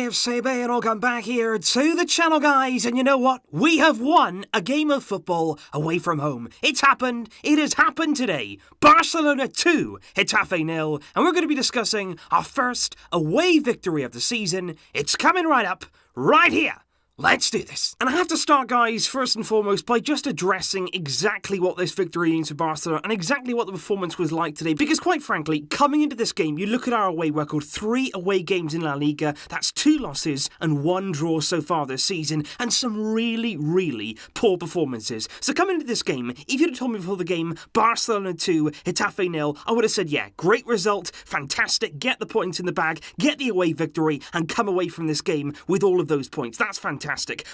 AFCB and welcome back here to the channel, guys. And you know what? We have won a game of football away from home. It's happened. It has happened today. Barcelona 2, Getafe 0. And we're going to be discussing our first away victory of the season. It's coming right up, right here. Let's do this. And I have to start, guys, first and foremost, by just addressing exactly what this victory means for Barcelona and exactly what the performance was like today. Because quite frankly, coming into this game, you look at our away record, 3 away games in La Liga, that's 2 losses and 1 draw so far this season, and some really, really poor performances. So coming into this game, if you'd have told me before the game, Barcelona 2, Getafe 0, I would have said, yeah, great result, fantastic, get the points in the bag, get the away victory, and come away from this game with all of those points. That's fantastic.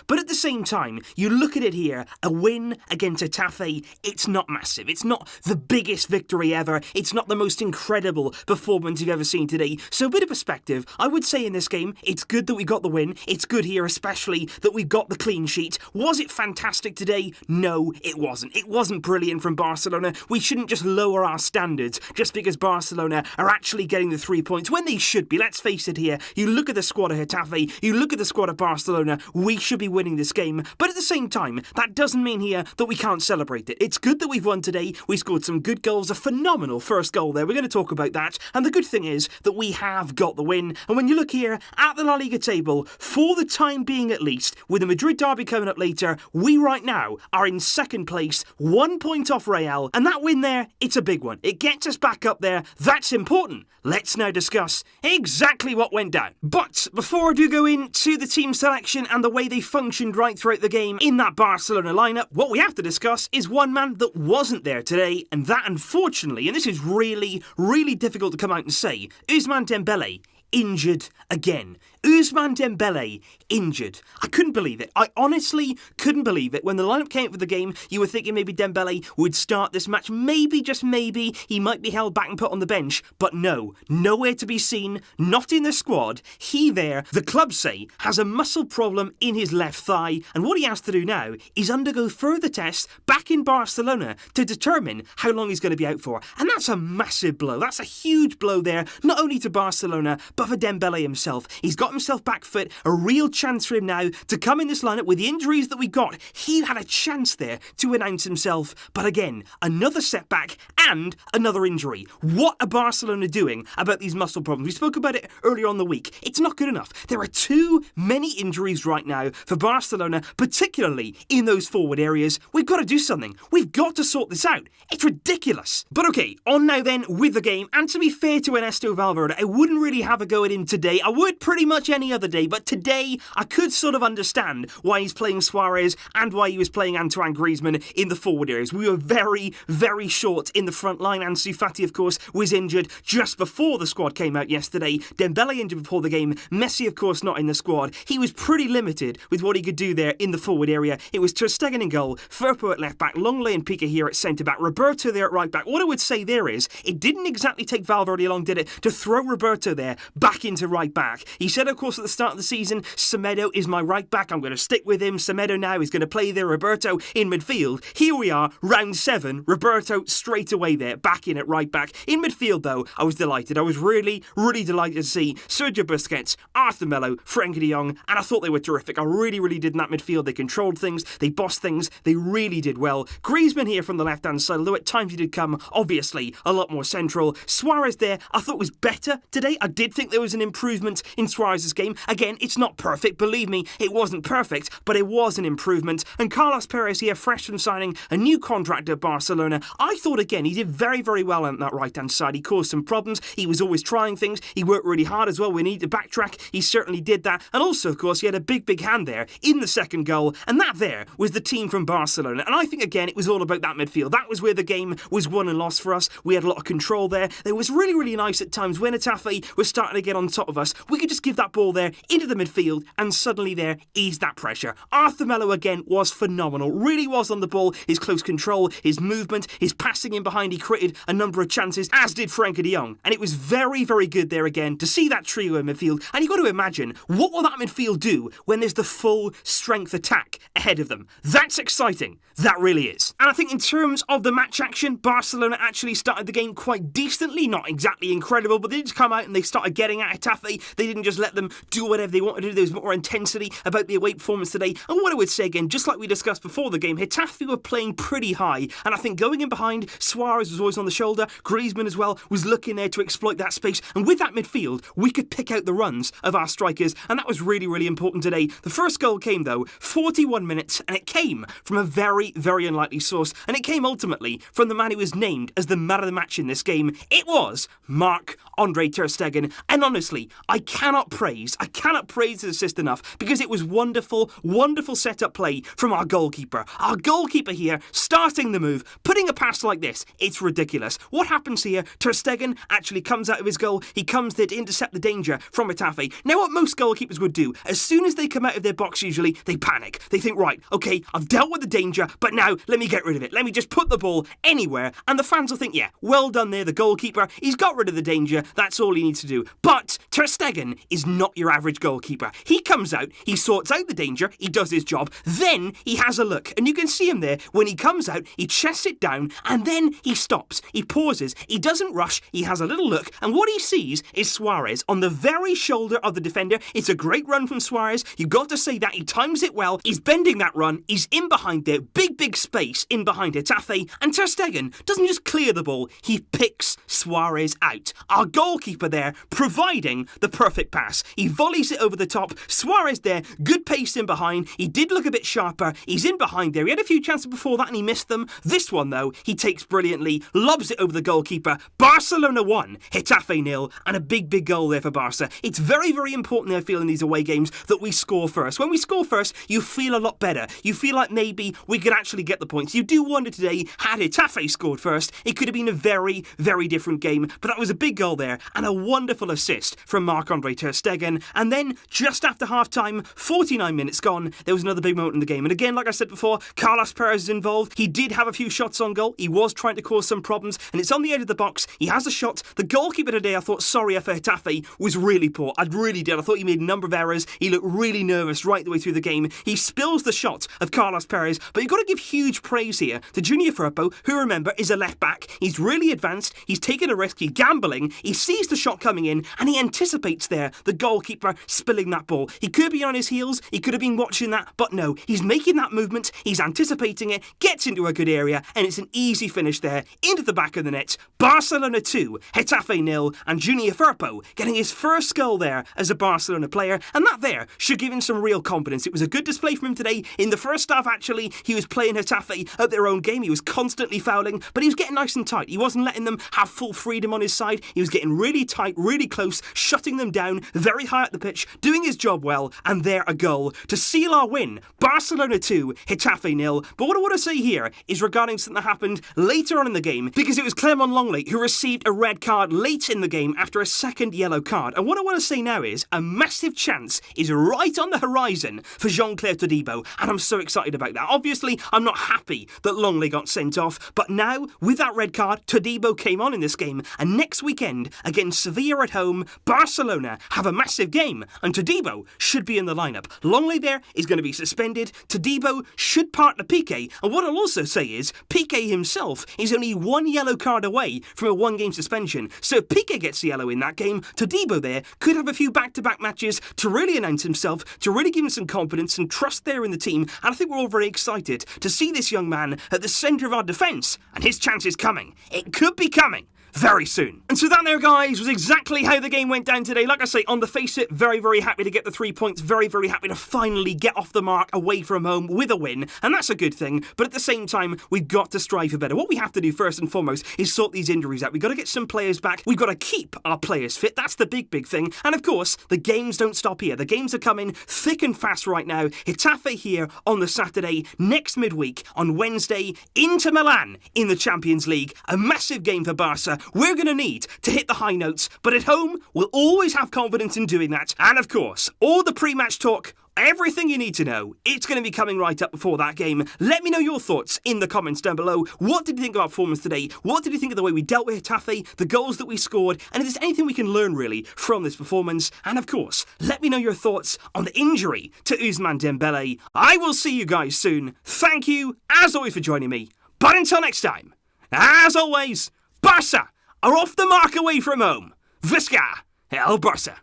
But at the same time, you look at it here, a win against Getafe, it's not massive. It's not the biggest victory ever. It's not the most incredible performance you've ever seen today. So a bit of perspective, I would say in this game, it's good that we got the win. It's good here, especially that we got the clean sheet. Was it fantastic today? No, it wasn't. It wasn't brilliant from Barcelona. We shouldn't just lower our standards just because Barcelona are actually getting the 3 points when they should be. Let's face it here. You look at the squad of Getafe, you look at the squad of Barcelona, we should be winning this game, but at the same time, that doesn't mean here that we can't celebrate it. It's good that we've won today. We scored some good goals, a phenomenal first goal there. We're going to talk about that, and the good thing is that we have got the win. And when you look here at the La Liga table, for the time being at least, with the Madrid derby coming up later, we right now are in second place, 1 point off Real, and that win there, it's a big one. It gets us back up there. That's important. Let's now discuss exactly what went down. But before I do go into the team selection and the way they functioned right throughout the game in that Barcelona lineup, what we have to discuss is one man that wasn't there today, and that unfortunately, and this is really, really difficult to come out and say, Ousmane Dembele injured again. Ousmane Dembele injured. I couldn't believe it. I honestly couldn't believe it. When the lineup came out for the game, you were thinking maybe Dembele would start this match. Maybe, just maybe, he might be held back and put on the bench. But no, nowhere to be seen, not in the squad. He there, the club say, has a muscle problem in his left thigh. And what he has to do now is undergo further tests back in Barcelona to determine how long he's going to be out for. And that's a massive blow. That's a huge blow there, not only to Barcelona, but for Dembele himself. He's got himself back fit, a real chance for him now to come in this lineup with the injuries that we got. He had a chance there to announce himself, but again, another setback and another injury. What are Barcelona doing about these muscle problems? We spoke about it earlier on the week. It's not good enough. There are too many injuries right now for Barcelona, particularly in those forward areas. We've got to do something. We've got to sort this out. It's ridiculous. But okay, on now then with the game, and to be fair to Ernesto Valverde, I wouldn't really have a go at him today. I would pretty much any other day, but today I could sort of understand why he's playing Suarez and why he was playing Antoine Griezmann in the forward areas. We were very, very short in the front line. Ansu Fati, of course, was injured just before the squad came out yesterday. Dembele injured before the game. Messi, of course, not in the squad. He was pretty limited with what he could do there in the forward area. It was Ter Stegen in goal, Firpo at left back, Longley and Piqué here at centre back, Roberto there at right back. What I would say there is, it didn't exactly take Valverde long, did it, to throw Roberto there back into right back. He said, of course, at the start of the season, Semedo is my right back. I'm going to stick with him. Semedo now is going to play there. Roberto in midfield. Here we are, round 7. Roberto straight away there, back in at right back. In midfield, though, I was delighted. I was really, really delighted to see Sergio Busquets, Arthur Melo, Frenkie de Jong, and I thought they were terrific. I really, really did in that midfield. They controlled things. They bossed things. They really did well. Griezmann here from the left-hand side, although at times he did come, obviously, a lot more central. Suarez there, I thought was better today. I did think there was an improvement in Suarez's game. Again, it's not perfect. Believe me, it wasn't perfect, but it was an improvement. And Carlos Perez here, fresh from signing a new contract at Barcelona. I thought, again, he did very, very well on that right-hand side. He caused some problems. He was always trying things. He worked really hard as well. We need to backtrack. He certainly did that. And also, of course, he had a big, big hand there in the second goal. And that there was the team from Barcelona. And I think, again, it was all about that midfield. That was where the game was won and lost for us. We had a lot of control there. It was really, really nice at times when Getafe was starting to get on top of us. We could just give that ball there into the midfield and suddenly there ease that pressure. Arthur Melo again was phenomenal. Really was on the ball. His close control, his movement, his passing in behind. He created a number of chances, as did Frenkie de Jong. And it was very, very good there again to see that trio in midfield. And you've got to imagine, what will that midfield do when there's the full strength attack ahead of them? That's exciting. That really is. And I think in terms of the match action, Barcelona actually started the game quite decently. Not exactly incredible, but they just come out and they started getting at Getafe. They didn't just let let them do whatever they want to do. There was more intensity about the away performance today. And what I would say again, just like we discussed before the game, Getafe were playing pretty high. And I think going in behind, Suarez was always on the shoulder. Griezmann as well was looking there to exploit that space. And with that midfield, we could pick out the runs of our strikers. And that was really, really important today. The first goal came, though, 41 minutes. And it came from a very, very unlikely source. And it came ultimately from the man who was named as the man of the match in this game. It was Marc-Andre ter Stegen. And honestly, I cannot praise his assist enough, because it was wonderful, wonderful set-up play from our goalkeeper. Our goalkeeper here, starting the move, putting a pass like this. It's ridiculous. What happens here? Ter Stegen actually comes out of his goal. He comes there to intercept the danger from Getafe. Now, what most goalkeepers would do, as soon as they come out of their box usually, they panic. They think, right, okay, I've dealt with the danger, but now let me get rid of it. Let me just put the ball anywhere. And the fans will think, yeah, well done there, the goalkeeper. He's got rid of the danger. That's all he needs to do. But Ter Stegen is not your average goalkeeper. He comes out, he sorts out the danger, he does his job, then he has a look. And you can see him there. When he comes out, he chests it down, and then he stops. He pauses. He doesn't rush. He has a little look, and what he sees is Suarez on the very shoulder of the defender. It's a great run from Suarez. You've got to say that. He times it well. He's bending that run. He's in behind there. Big space in behind Getafe. And Ter Stegen doesn't just clear the ball. He picks Suarez out. Our goalkeeper there providing the perfect pass. He volleys it over the top. Suarez there. Good pace in behind. He did look a bit sharper. He's in behind there. He had a few chances before that and he missed them. This one, though, he takes brilliantly. Lobs it over the goalkeeper. Barcelona 1, Getafe 0, and a big goal there for Barca. It's very, very important, I feel, in these away games that we score first. When we score first, you feel a lot better. You feel like maybe we could actually get the points. You do wonder today, had Getafe scored first, it could have been a very, very different game. But that was a big goal there and a wonderful assist from Marc-Andre ter Stegen. And then, just after half-time, 49 minutes gone, there was another big moment in the game. And again, like I said before, Carlos Perez is involved. He did have a few shots on goal. He was trying to cause some problems, and it's on the edge of the box. He has a shot. The goalkeeper today, I thought, for Getafe, was really poor. I really did. I thought he made a number of errors. He looked really nervous right the way through the game. He spills the shot of Carlos Perez, but you've got to give huge praise here to Junior Firpo, who, remember, is a left-back. He's really advanced. He's taken a risk. He's gambling. He sees the shot coming in, and he anticipates there the goalkeeper spilling that ball. He could be on his heels. He could have been watching that, but no. He's making that movement. He's anticipating it, gets into a good area, and it's an easy finish there into the back of the net. Barcelona 2, Getafe 0, and Junior Firpo getting his first goal there as a Barcelona player, and that there should give him some real confidence. It was a good display from him today. In the first half, actually, he was playing Getafe at their own game. He was constantly fouling, but he was getting nice and tight. He wasn't letting them have full freedom on his side. He was getting really tight, really close, shutting them down very high at the pitch, doing his job well, and there a goal to seal our win. Barcelona 2, Getafe 0. But what I want to say here is regarding something that happened later on in the game, because it was Clement Longley who received a red card late in the game after a second yellow card. And what I want to say now is a massive chance is right on the horizon for Jean-Claire Todibo, and I'm so excited about that. Obviously, I'm not happy that Longley got sent off, but now, with that red card, Todibo came on in this game, and next weekend, against Sevilla at home, Barcelona have a massive game, and Todibo should be in the lineup. Longley there is going to be suspended. Todibo should partner Piqué, and what I'll also say is, Piqué himself is only one yellow card away from a one-game suspension, so if Piqué gets the yellow in that game, Todibo there could have a few back-to-back matches to really announce himself, to really give him some confidence and trust there in the team, and I think we're all very excited to see this young man at the centre of our defence, and his chance is coming. It could be coming very soon. And so that there, guys, was exactly how the game went down today. Like I say, on the face of it, very, very happy to get the 3 points. Very, very happy to finally get off the mark away from home with a win. And that's a good thing. But at the same time, we've got to strive for better. What we have to do first and foremost is sort these injuries out. We've got to get some players back. We've got to keep our players fit. That's the big thing. And of course, the games don't stop here. The games are coming thick and fast right now. Getafe here on the Saturday, next midweek on Wednesday, Inter Milan in the Champions League. A massive game for Barca. We're going to need to hit the high notes, but at home, we'll always have confidence in doing that. And of course, all the pre-match talk, everything you need to know, it's going to be coming right up before that game. Let me know your thoughts in the comments down below. What did you think of our performance today? What did you think of the way we dealt with Getafe, the goals that we scored, and if there's anything we can learn really from this performance? And of course, let me know your thoughts on the injury to Ousmane Dembele. I will see you guys soon. Thank you, as always, for joining me. But until next time, as always, Barca are off the mark away from home. Visca el Barça.